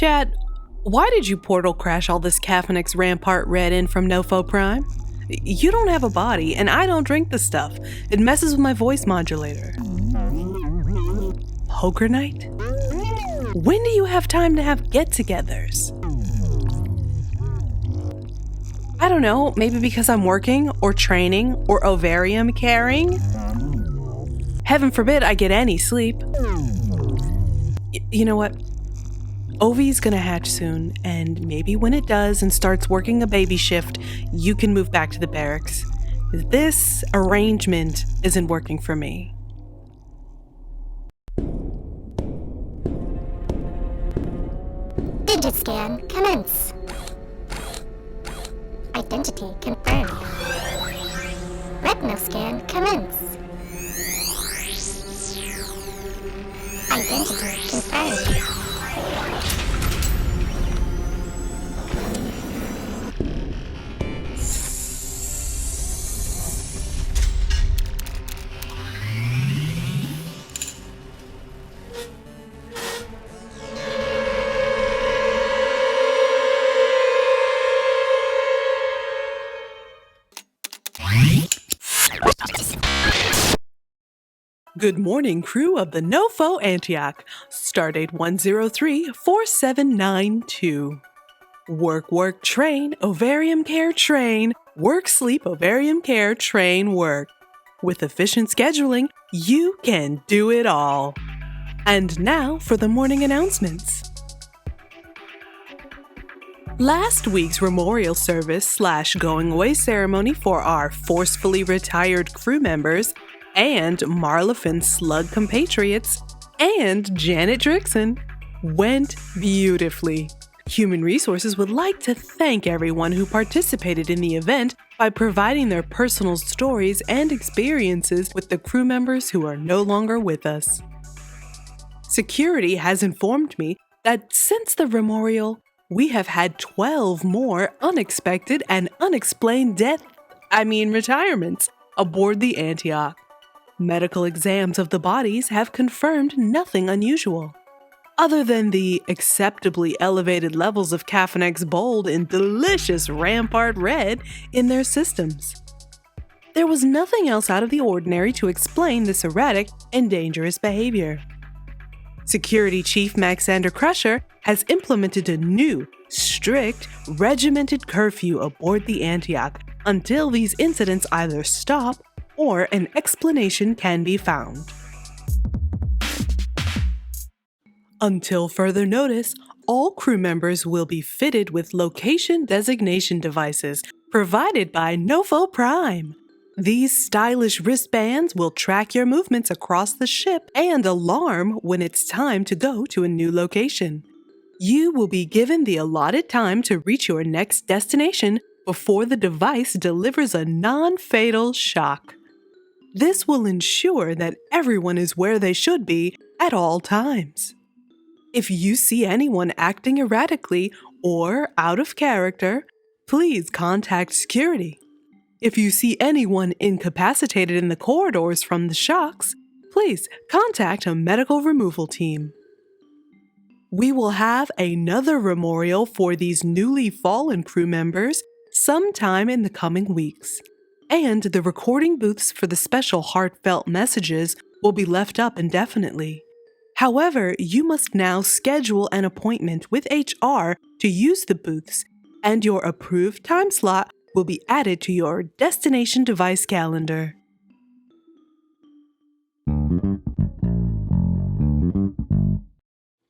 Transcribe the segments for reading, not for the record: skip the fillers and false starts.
Chat, why did you portal crash all this Caffeinax Rampart Red in from Nofo Prime? You don't have a body, and I don't drink the stuff. It messes with my voice modulator. Poker night? When do you have time to have get-togethers? I don't know, maybe because I'm working, or training, or ovarium carrying? Heaven forbid I get any sleep. You know what? Ovi's gonna hatch soon, and maybe when it does and starts working a baby shift, you can move back to the barracks. This arrangement isn't working for me. Digit scan commence. Identity confirmed. Retina scan commence. Identity confirmed. Good morning, crew of the Nofo Antioch. Stardate 103-4792. Work, train, ovarium care, train. Work, sleep, ovarium care, train, work. With efficient scheduling, you can do it all. And now for the morning announcements. Last week's memorial service / going away ceremony for our forcefully retired crew members and Marlefin Slug compatriots and Janet Drixon went beautifully. Human Resources would like to thank everyone who participated in the event by providing their personal stories and experiences with the crew members who are no longer with us. Security has informed me that since the memorial, we have had 12 more unexpected and unexplained retirements aboard the Antioch. Medical exams of the bodies have confirmed nothing unusual, other than the acceptably elevated levels of Caffeinax Bold and delicious Rampart Red in their systems. There was nothing else out of the ordinary to explain this erratic and dangerous behavior. Security Chief Maxander Crusher has implemented a new, strict, regimented curfew aboard the Antioch until these incidents either stop or an explanation can be found. Until further notice, all crew members will be fitted with location designation devices provided by Nofo Prime. These stylish wristbands will track your movements across the ship and alarm when it's time to go to a new location. You will be given the allotted time to reach your next destination before the device delivers a non-fatal shock. This will ensure that everyone is where they should be at all times. If you see anyone acting erratically or out of character, please contact security. If you see anyone incapacitated in the corridors from the shocks, please contact a medical removal team. We will have another memorial for these newly fallen crew members sometime in the coming weeks. And the recording booths for the special heartfelt messages will be left up indefinitely. However, you must now schedule an appointment with HR to use the booths, and your approved time slot will be added to your destination device calendar.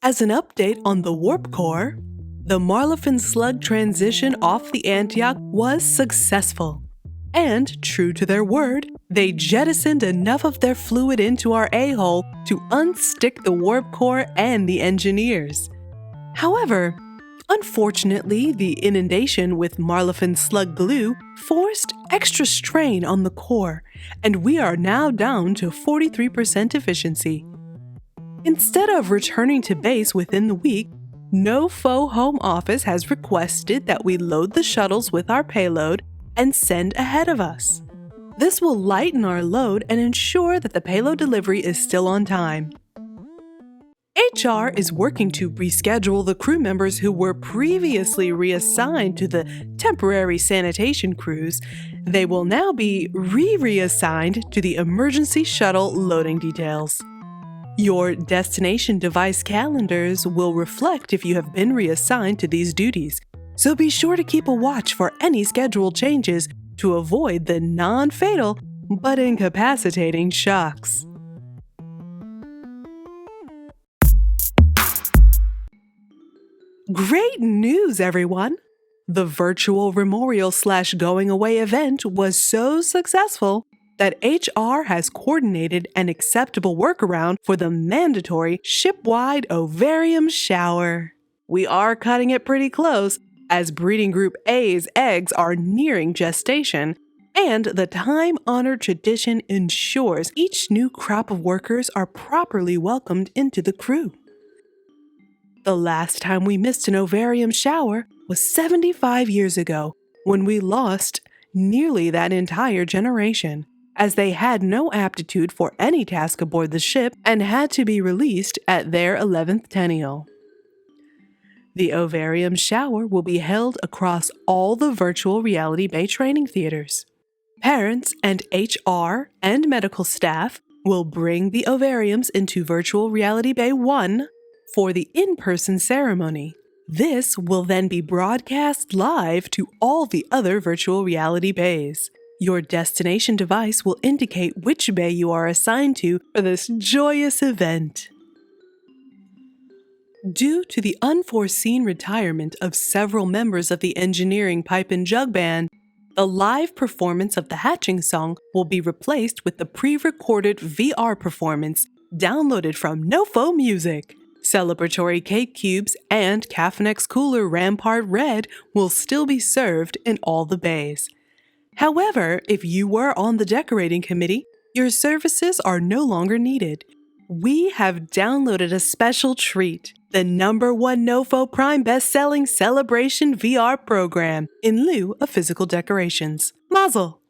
As an update on the warp core, the Marlefin Slug transition off the Antioch was successful. And, true to their word, they jettisoned enough of their fluid into our a-hole to unstick the warp core and the engineers. However, unfortunately, the inundation with Marlefin Slug glue forced extra strain on the core, and we are now down to 43% efficiency. Instead of returning to base within the week, Nofo Home Office has requested that we load the shuttles with our payload and send ahead of us. This will lighten our load and ensure that the payload delivery is still on time. HR is working to reschedule the crew members who were previously reassigned to the temporary sanitation crews. They will now be reassigned to the emergency shuttle loading details. Your destination device calendars will reflect if you have been reassigned to these duties, so be sure to keep a watch for any scheduled changes to avoid the non-fatal but incapacitating shocks. Great news, everyone! The virtual memorial/going away event was so successful that HR has coordinated an acceptable workaround for the mandatory ship-wide ovarium shower. We are cutting it pretty close, as breeding group A's eggs are nearing gestation, and the time-honored tradition ensures each new crop of workers are properly welcomed into the crew. The last time we missed an ovarium shower was 75 years ago, when we lost nearly that entire generation, as they had no aptitude for any task aboard the ship and had to be released at their 11th tennial. The ovarium shower will be held across all the virtual reality bay training theaters. Parents and HR and medical staff will bring the ovariums into virtual reality bay 1 for the in-person ceremony. This will then be broadcast live to all the other virtual reality bays. Your destination device will indicate which bay you are assigned to for this joyous event. Due to the unforeseen retirement of several members of the engineering pipe and jug band, the live performance of the hatching song will be replaced with the pre-recorded VR performance downloaded from Nofo Music. Celebratory cake cubes and Caffeinex Cooler Rampart Red will still be served in all the bays. However, if you were on the decorating committee, your services are no longer needed. We have downloaded a special treat, the #1 Nofo Prime best-selling Celebration VR program, in lieu of physical decorations. Mazel!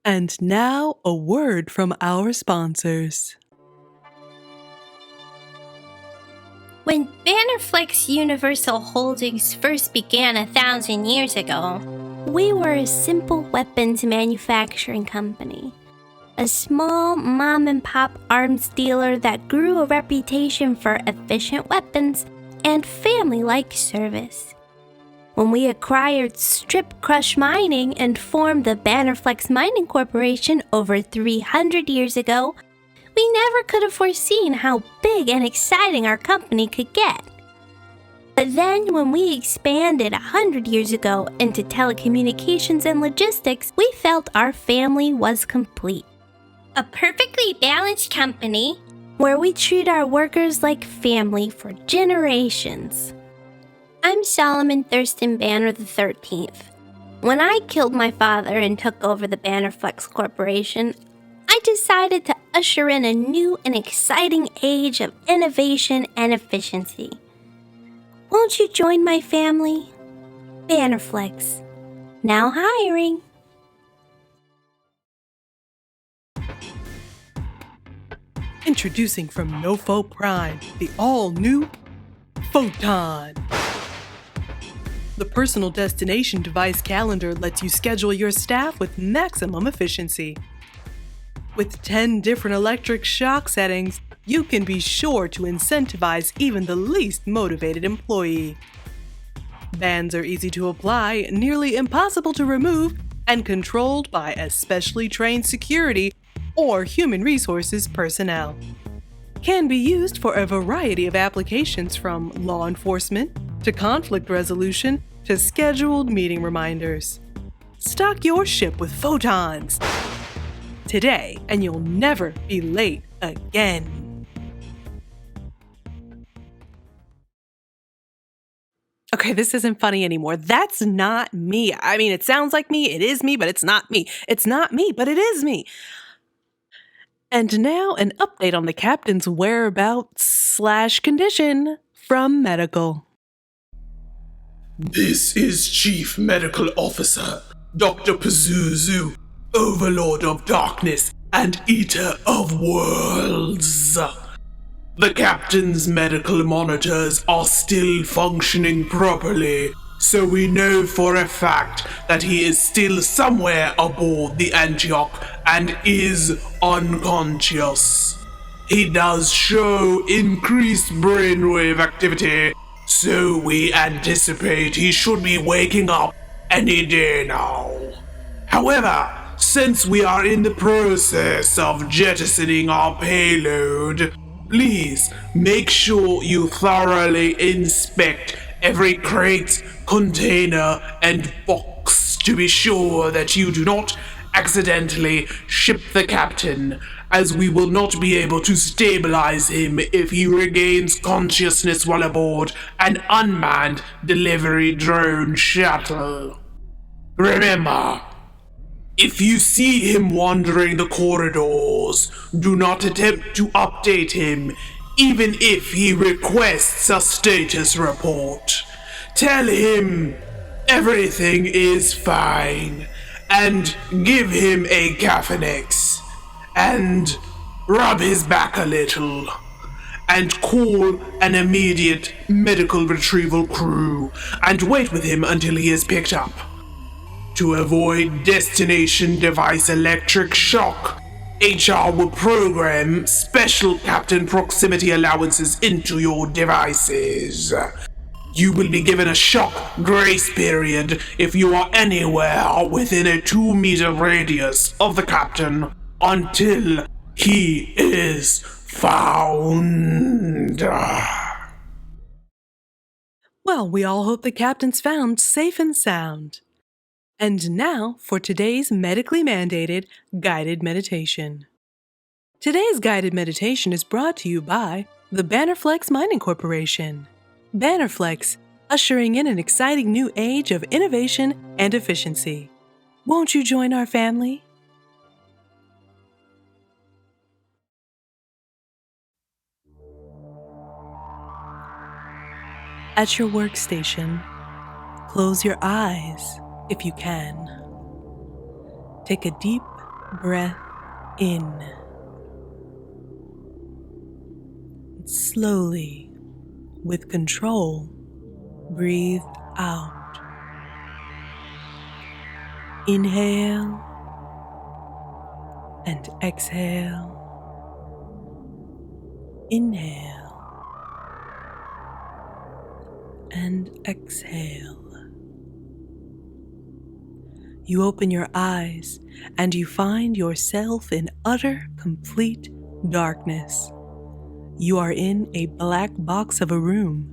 And now, a word from our sponsors. When Bannerflex Universal Holdings first began 1,000 years ago, we were a simple weapons manufacturing company. A small mom-and-pop arms dealer that grew a reputation for efficient weapons and family-like service. When we acquired Strip Crush Mining and formed the Bannerflex Mining Corporation over 300 years ago, we never could have foreseen how big and exciting our company could get. But then when we expanded 100 years ago into telecommunications and logistics, we felt our family was complete. A perfectly balanced company where we treat our workers like family for generations. I'm Solomon Thurston Banner the 13th. When I killed my father and took over the Bannerflex Corporation, I decided to usher in a new and exciting age of innovation and efficiency. Won't you join my family? Bannerflex. Now hiring. Introducing from Nofo Prime, the all-new Photon. The personal destination device calendar lets you schedule your staff with maximum efficiency. With 10 different electric shock settings, you can be sure to incentivize even the least motivated employee. Bands are easy to apply, nearly impossible to remove, and controlled by especially trained security or human resources personnel. Can be used for a variety of applications, from law enforcement to conflict resolution to scheduled meeting reminders. Stock your ship with photons today, and you'll never be late again. Okay, this isn't funny anymore. That's not me. I mean, it sounds like me, it is me, but it's not me. It's not me, but it is me. And now an update on the captain's whereabouts/condition from medical. This is Chief Medical Officer Dr. Pazuzu, Overlord of Darkness, and eater of worlds. The captain's medical monitors are still functioning properly, so we know for a fact that he is still somewhere aboard the Antioch and is unconscious. He does show increased brainwave activity, so we anticipate he should be waking up any day now. However, since we are in the process of jettisoning our payload, please make sure you thoroughly inspect every crate, container, and box to be sure that you do not accidentally ship the captain, as we will not be able to stabilize him if he regains consciousness while aboard an unmanned delivery drone shuttle. Remember, if you see him wandering the corridors, do not attempt to update him, even if he requests a status report. Tell him everything is fine, and give him a Caffenex, and rub his back a little, and call an immediate medical retrieval crew, and wait with him until he is picked up. To avoid destination device electric shock, HR will program special captain proximity allowances into your devices. You will be given a shock grace period if you are anywhere within a 2-meter radius of the captain until he is found. Well, we all hope the captain's found safe and sound. And now for today's medically mandated guided meditation. Today's guided meditation is brought to you by the Bannerflex Mining Corporation. Bannerflex, ushering in an exciting new age of innovation and efficiency. Won't you join our family? At your workstation, close your eyes if you can. Take a deep breath in. Slowly, with control, breathe out. Inhale and exhale. Inhale and exhale. You open your eyes and you find yourself in utter, complete darkness. You are in a black box of a room.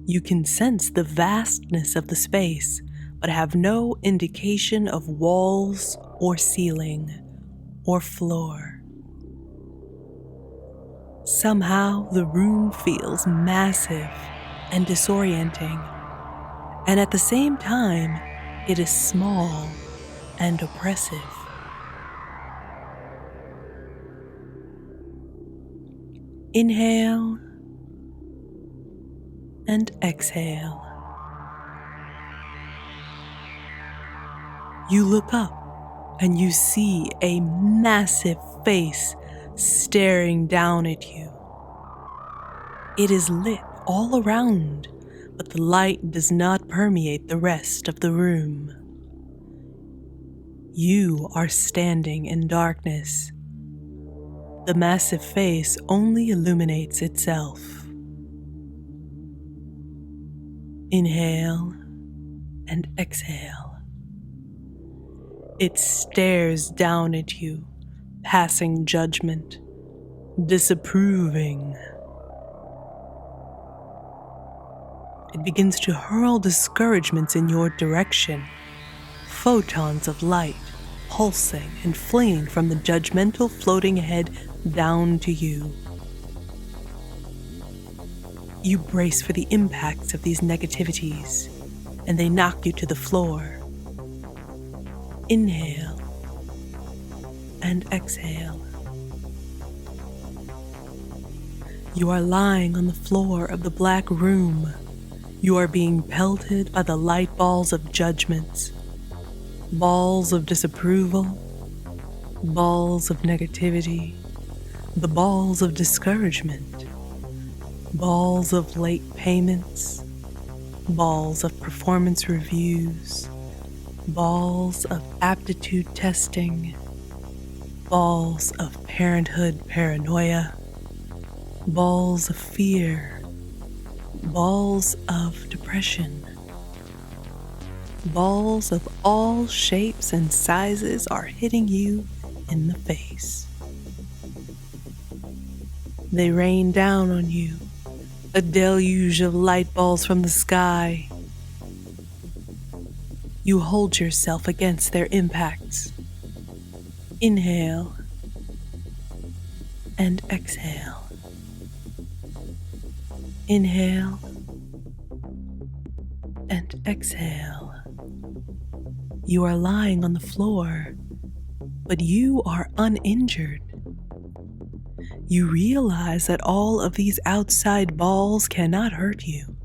You can sense the vastness of the space, but have no indication of walls or ceiling or floor. Somehow the room feels massive and disorienting, and at the same time, it is small and oppressive. Inhale and exhale. You look up and you see a massive face staring down at you. It is lit all around, but the light does not permeate the rest of the room. You are standing in darkness. The massive face only illuminates itself. Inhale and exhale. It stares down at you, passing judgment, disapproving. It begins to hurl discouragements in your direction, photons of light pulsing and flinging from the judgmental floating head down to you. You brace for the impacts of these negativities, and they knock you to the floor. Inhale and exhale. You are lying on the floor of the black room. You are being pelted by the light balls of judgments, balls of disapproval, balls of negativity, the balls of discouragement, balls of late payments, balls of performance reviews, balls of aptitude testing, balls of parenthood paranoia, balls of fear, balls of depression. Balls of all shapes and sizes are hitting you in the face. They rain down on you, a deluge of light balls from the sky. You hold yourself against their impacts. Inhale and exhale. Inhale and exhale. You are lying on the floor, but you are uninjured. You realize that all of these outside balls cannot hurt you,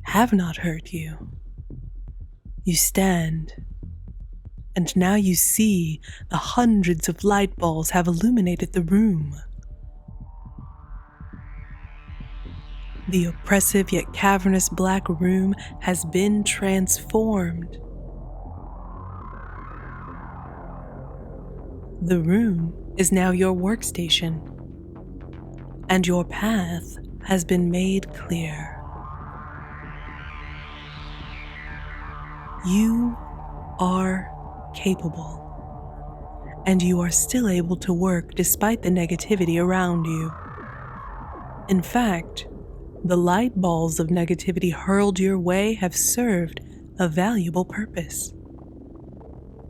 have not hurt you. You stand, and now you see the hundreds of light balls have illuminated the room. The oppressive yet cavernous black room has been transformed. The room is now your workstation, and your path has been made clear. You are capable, and you are still able to work despite the negativity around you. In fact, the light balls of negativity hurled your way have served a valuable purpose.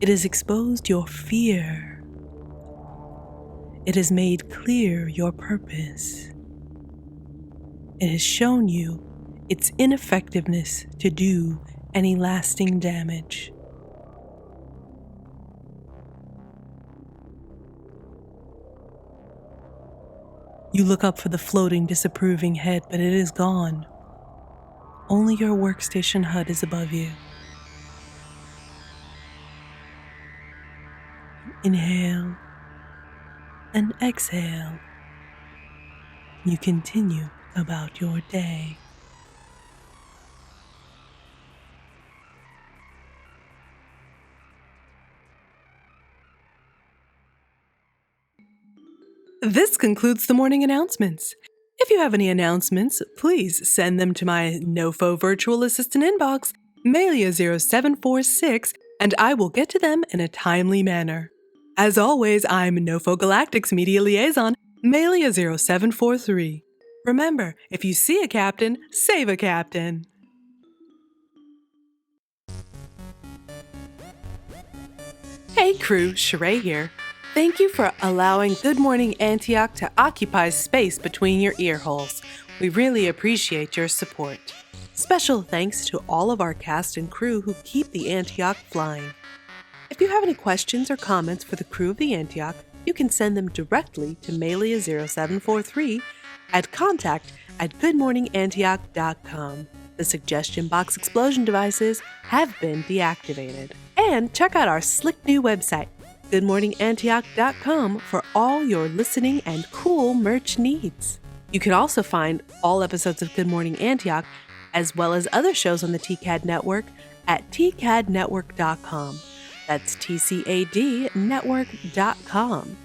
It has exposed your fear. It has made clear your purpose. It has shown you its ineffectiveness to do any lasting damage. You look up for the floating, disapproving head, but it is gone. Only your workstation HUD is above you. Inhale and exhale. You continue about your day. This concludes the morning announcements. If you have any announcements, please send them to my NoFo virtual assistant inbox, Malia0746, and I will get to them in a timely manner. As always, I'm NoFo Galactic's media liaison, Malia0743. Remember, if you see a captain, save a captain. Hey crew, Sheree here. Thank you for allowing Good Morning Antioch to occupy space between your ear holes. We really appreciate your support. Special thanks to all of our cast and crew who keep the Antioch flying. If you have any questions or comments for the crew of the Antioch, you can send them directly to Malia0743 at contact@goodmorningantioch.com. The suggestion box explosion devices have been deactivated. And check out our slick new website, goodmorningantioch.com, for all your listening and cool merch needs. You can also find all episodes of Good Morning Antioch, as well as other shows on the TCAD network, at tcadnetwork.com. That's TCAD network.com.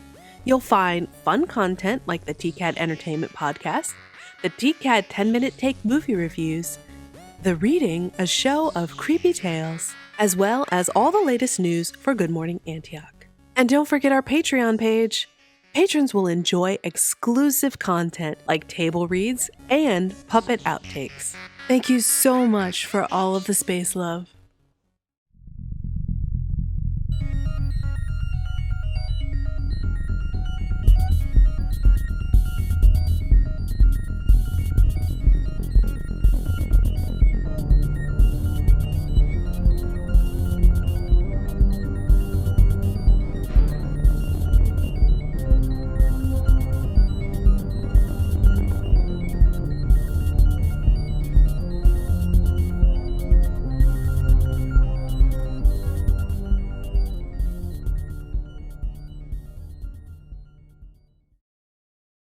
You'll find fun content like the TCAD Entertainment Podcast, the TCAD 10-Minute Take movie reviews, the Reading, a show of creepy tales, as well as all the latest news for Good Morning Antioch. And don't forget our Patreon page. Patrons will enjoy exclusive content like table reads and puppet outtakes. Thank you so much for all of the space love.